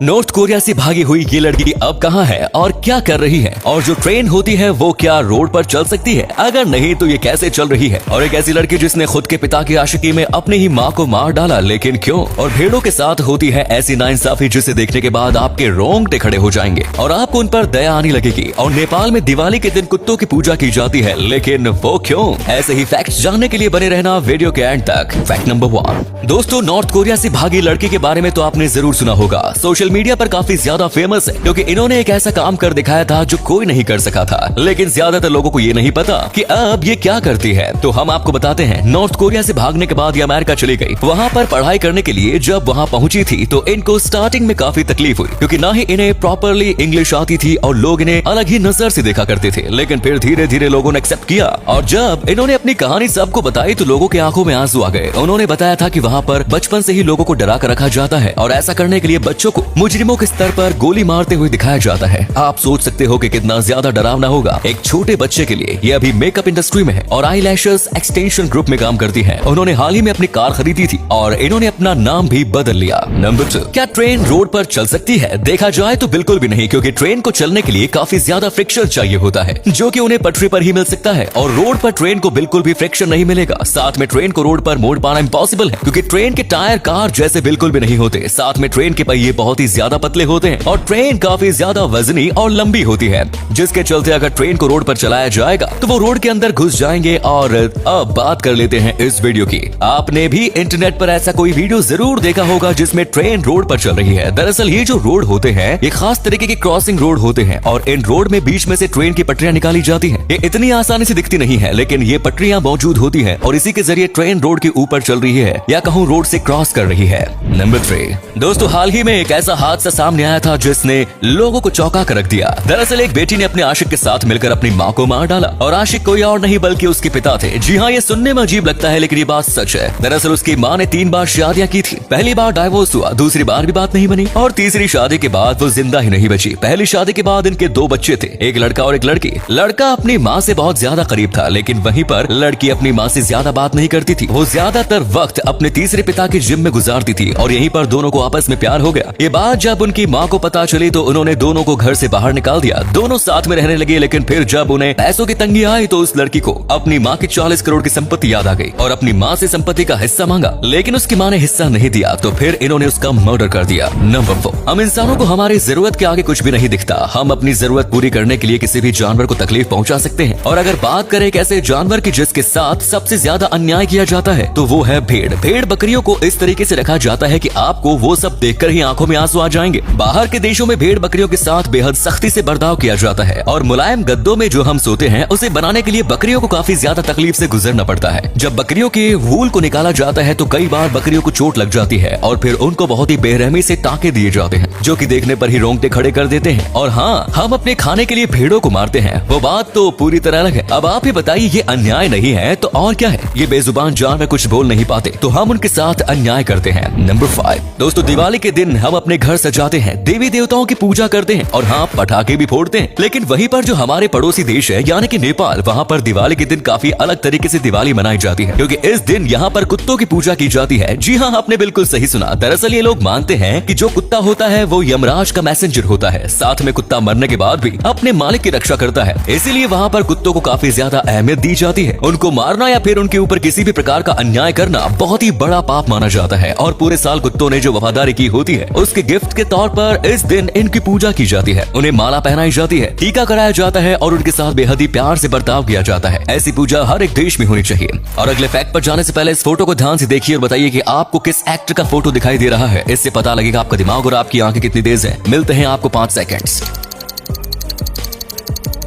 North Korea से भागी हुई ये लड़की अब कहाँ है और क्या कर रही है, और जो ट्रेन होती है वो क्या रोड पर चल सकती है, अगर नहीं तो ये कैसे चल रही है। और एक ऐसी लड़की जिसने खुद के पिता की आशिकी में अपनी ही माँ को मार डाला, लेकिन क्यों। और भेड़ों के साथ होती है ऐसी नाइंसाफी जिसे देखने के बाद आपके रोंगटे खड़े हो जाएंगे और आपको उन पर दया आने लगेगी। और नेपाल में दिवाली के दिन कुत्तों की पूजा की जाती है, लेकिन वो क्यों। ऐसे ही फैक्ट्स जानने के लिए बने रहना वीडियो के एंड तक। Fact number 1। दोस्तों, नॉर्थ कोरिया से भागी लड़की के बारे में तो आपने जरूर सुना होगा। सोशल मीडिया पर काफी ज्यादा फेमस है क्योंकि इन्होंने एक ऐसा काम कर दिखाया था जो कोई नहीं कर सका था। लेकिन ज्यादातर लोगों को ये नहीं पता कि अब ये क्या करती है। तो हम आपको बताते हैं। नॉर्थ कोरिया से भागने के बाद ये अमेरिका चली गई। वहाँ पर पढ़ाई करने के लिए जब वहाँ पहुंची थी तो इनको स्टार्टिंग में काफी तकलीफ हुई क्योंकि ना ही इन्हें प्रॉपरली इंग्लिश आती थी और लोग इन्हें अलग ही नजर से देखा करते थे। लेकिन फिर धीरे धीरे लोगों ने एक्सेप्ट किया और जब इन्होंने अपनी कहानी सबको बताई तो लोगों की आंखों में आंसू आ गए। उन्होंने बताया था कि वहाँ पर बचपन से ही लोगों को डरा कर रखा जाता है और ऐसा करने के लिए बच्चों को मुजरिमों के स्तर पर गोली मारते हुए दिखाया जाता है। आप सोच सकते हो कि कितना ज्यादा डरावना होगा एक छोटे बच्चे के लिए। ये अभी मेकअप इंडस्ट्री में है और आई लैशेस एक्सटेंशन ग्रुप में काम करती है। उन्होंने हाल ही में अपनी कार खरीदी थी और इन्होंने अपना नाम भी बदल लिया। नंबर 2। क्या ट्रेन रोड पर चल सकती है? देखा जाए तो बिल्कुल भी नहीं, क्योंकि ट्रेन को चलने के लिए काफी ज्यादा फ्रिक्शन चाहिए होता है जो कि उन्हें पटरी पर ही मिल सकता है। और रोड पर ट्रेन को बिल्कुल भी फ्रिक्शन नहीं मिलेगा। साथ में ट्रेन को रोड पर मोड़ पाना इम्पॉसिबल है क्योंकि ट्रेन के टायर कार जैसे बिल्कुल भी नहीं होते। साथ में ट्रेन के पहिए बहुत ही ज्यादा पतले होते हैं और ट्रेन काफी ज्यादा वजनी और लंबी होती है, जिसके चलते अगर ट्रेन को रोड पर चलाया जाएगा तो वो रोड के अंदर घुस जाएंगे। और अब बात कर लेते हैं इस वीडियो की। आपने भी इंटरनेट पर ऐसा कोई वीडियो जरूर देखा होगा जिसमें ट्रेन रोड पर चल रही है। दरअसल ये जो रोड होते हैं ये खास तरीके के क्रॉसिंग रोड होते हैं और इन रोड में बीच में से ट्रेन की पटरियां निकाली जाती हैं। ये इतनी आसानी से दिखती नहीं है, लेकिन ये पटरियां मौजूद होती है और इसी के जरिए ट्रेन रोड के ऊपर चल रही है या कहूँ रोड से क्रॉस कर रही है। नंबर 3। दोस्तों, हाल ही में एक ऐसा हादसा सामने आया था जिसने लोगों को चौंका कर रख दिया। दरअसल एक बेटी ने अपने आशिक के साथ मिलकर अपनी माँ को मार डाला और आशिक कोई और नहीं बल्कि उसके पिता थे। जी हाँ, ये सुनने में अजीब लगता है लेकिन ये बात सच है। दरअसल उसकी माँ ने 3 बार शादियां की थी। पहली बार डाइवोर्स हुआ, दूसरी बार भी बात नहीं बनी और तीसरी शादी के बाद वो जिंदा ही नहीं बची। पहली शादी के बाद इनके 2 बच्चे थे, एक लड़का और एक लड़की। लड़का अपनी माँ से बहुत ज्यादा करीब था, लेकिन वहीं पर लड़की अपनी माँ से ज्यादा बात नहीं करती थी। वो ज्यादातर वक्त अपने तीसरे पिता के जिम में गुजारती थी और यहीं पर दोनों को आपस में प्यार हो गया। ये बात जब उनकी माँ को पता चली तो उन्होंने दोनों को घर से बाहर निकाल दिया। दोनों साथ में रहने लगे, लेकिन फिर जब उन्हें पैसों की तंगी आई तो उस लड़की को अपनी माँ की 40 करोड़ की संपत्ति याद आ गई और अपनी माँ से संपत्ति का हिस्सा मांगा, लेकिन उसकी माँ ने हिस्सा नहीं दिया तो फिर इन्होंने उसका मर्डर कर दिया। नंबर 4। हम इंसानों को हमारी जरूरत के आगे कुछ भी नहीं दिखता। हम अपनी जरूरत पूरी करने के लिए किसी भी जानवर को तकलीफ पहुंचा सकते हैं। और अगर बात करें एक ऐसे जानवर की जिसके साथ सबसे ज्यादा अन्याय किया जाता है तो वो है भेड़। भेड़ बकरियों को इस तरीके से रखा जाता है कि आपको वो सब देखकर ही आंखों में आंसू आ जाएंगे। बाहर के देशों में भेड़ बकरियों के साथ बेहद सख्ती से बर्ताव किया जाता है और मुलायम गद्दों में जो हम सोते हैं उसे बनाने के लिए बकरियों को काफी ज्यादा तकलीफ से गुजरना पड़ता है। जब बकरियों के वूल को निकाला जाता है तो कई बार बकरियों को चोट लग जाती है और फिर उनको बहुत ही बेरहमी से टाँके दिए जाते हैं जो कि देखने पर ही रोंगटे खड़े कर देते हैं। और हाँ, हम अपने खाने के लिए भेड़ों को मारते हैं, वो बात तो पूरी तरह अलग है। अब आप ही बताइए, ये अन्याय नहीं है तो और क्या है। ये बेजुबान जानवर कुछ बोल नहीं पाते तो हम उनके साथ अन्याय करते हैं। नंबर 5। दोस्तों, दिवाली के दिन हम अपने घर सजाते हैं, देवी देवताओं की पूजा करते हैं और हाँ, पटाखे भी फोड़ते हैं। लेकिन वहीं पर जो हमारे पड़ोसी देश है यानी कि नेपाल, वहाँ पर दिवाली के दिन काफी अलग तरीके से दिवाली मनाई जाती है क्योंकि इस दिन यहाँ पर कुत्तों की पूजा की जाती है। जी हाँ, आपने बिल्कुल सही सुना। दरअसल ये लोग मानते हैं कि जो कुत्ता होता है वो यमराज का मैसेंजर होता है। साथ में कुत्ता मरने के बाद भी अपने मालिक की रक्षा करता है, इसीलिए वहाँ पर कुत्तों को काफी ज्यादा अहमियत दी जाती है। उनको मारना या फिर उनके ऊपर किसी भी प्रकार का अन्याय करना बहुत ही बड़ा पाप माना जाता है और पूरे साल कुत्तों ने जो वफादारी की होती है उसके गिफ्ट के तौर पर इस दिन इनकी पूजा की जाती है। उन्हें माला पहनाई जाती है, टीका कराया जाता है और उनके साथ बेहद ही प्यार से बर्ताव किया जाता है। ऐसी पूजा हर एक देश में होनी चाहिए। और अगले फैक्ट पर जाने से पहले इस फोटो को ध्यान से देखिए और बताइए कि आपको किस एक्टर का फोटो दिखाई दे रहा है। इससे पता लगेगा आपका दिमाग और आपकी आंखें कितनी तेज है। मिलते हैं आपको 5 सेकंड्स।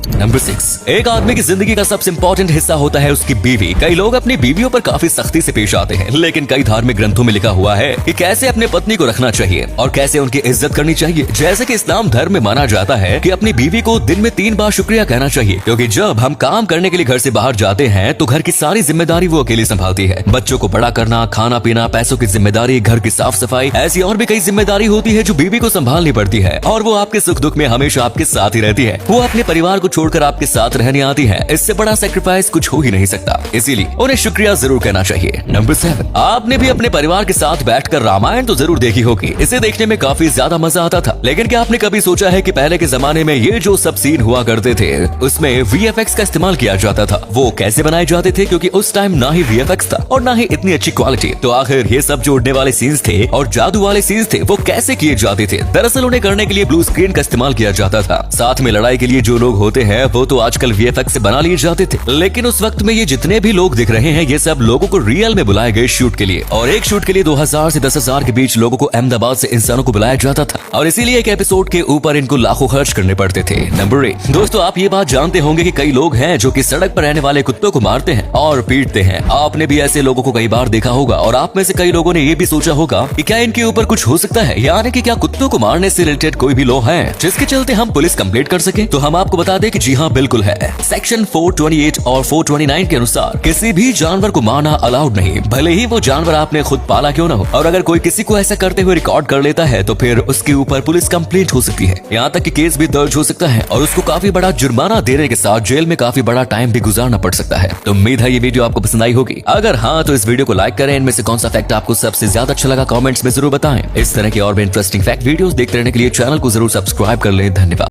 नंबर 6। एक आदमी की जिंदगी का सबसे इम्पोर्टेंट हिस्सा होता है उसकी बीवी। कई लोग अपनी बीवियों पर काफी सख्ती से पेश आते हैं, लेकिन कई धार्मिक ग्रंथों में लिखा हुआ है कि कैसे अपने पत्नी को रखना चाहिए और कैसे उनकी इज्जत करनी चाहिए। जैसे कि इस्लाम धर्म में माना जाता है कि अपनी बीवी को दिन में 3 बार शुक्रिया कहना चाहिए, क्योंकि जब हम काम करने के लिए घर से बाहर जाते हैं तो घर की सारी जिम्मेदारी वो अकेली संभालती है। बच्चों को बड़ा करना, खाना पीना, पैसों की जिम्मेदारी, घर की साफ सफाई, ऐसी और भी कई जिम्मेदारी होती है जो बीवी को संभालनी पड़ती है और वो आपके सुख दुख में हमेशा आपके साथ ही रहती है। वो अपने परिवार को छोड़ छोड़कर आपके साथ रहने आती हैं, इससे बड़ा सेक्रीफाइस कुछ हो ही नहीं सकता। इसीलिए उन्हें शुक्रिया जरूर कहना चाहिए। नंबर 7, आपने भी अपने परिवार के साथ बैठकर रामायण तो जरूर देखी होगी। इसे देखने में काफी ज्यादा मजा आता था, लेकिन क्या आपने कभी सोचा है कि पहले के जमाने में ये जो सब सीन हुआ करते थे उसमें VFX का इस्तेमाल किया जाता था, वो कैसे बनाए जाते थे? क्योंकि उस टाइम ना ही VFX था और ना ही इतनी अच्छी क्वालिटी। तो आखिर ये सब जो उड़ने वाले सीन्स थे और जादू वाले सीन्स थे वो कैसे किए जाते थे? दरअसल उन्हें करने के लिए ब्लू स्क्रीन का इस्तेमाल किया जाता था। साथ में लड़ाई के लिए जो लोग होते हैं वो तो आजकल VFX से बना लिए जाते थे, लेकिन उस वक्त में ये जितने भी लोग दिख रहे हैं ये सब लोगों को रियल में बुलाए गए शूट के लिए, और एक शूट के लिए 2000 से 10,000 के बीच लोगों को अहमदाबाद से इंसानों को बुलाया जाता था, और इसीलिए एक एपिसोड के ऊपर इनको लाखों खर्च करने पड़ते थे। नंबर 8, दोस्तों आप ये बात जानते होंगे कि कई लोग हैं जो कि सड़क पर रहने वाले कुत्तों को मारते हैं और पीटते हैं। आपने भी ऐसे लोगों को कई बार देखा होगा, और आप में से कई लोगों ने ये भी सोचा होगा कि क्या इनके ऊपर कुछ हो सकता है, यानी कि क्या कुत्तों को मारने से रिलेटेड कोई भी लॉ है जिसके चलते हम पुलिस कंप्लेंट कर सके? तो हम आपको बता दें कि जी हाँ बिल्कुल है। सेक्शन 428 और 429 के अनुसार किसी भी जानवर को मारना अलाउड नहीं, भले ही वो जानवर आपने खुद पाला क्यों ना हो। और अगर कोई किसी को ऐसा करते हुए रिकॉर्ड कर लेता है तो फिर उसके ऊपर पुलिस कंप्लेंट हो सकती है, यहाँ तक कि केस भी दर्ज हो सकता है और उसको काफी बड़ा जुर्माना देने के साथ जेल में काफी बड़ा टाइम भी गुजारना पड़ सकता है। तो उम्मीद है ये वीडियो आपको पसंद आई होगी। अगर हाँ तो इस वीडियो को लाइक करें। इनमें से कौन सा फैक्ट आपको सबसे ज्यादा अच्छा लगा कमेंट्स में जरूर बताएं। इस तरह के और भी इंटरेस्टिंग फैक्ट वीडियोस देखते रहने के लिए चैनल को जरूर सब्सक्राइब कर लें। धन्यवाद।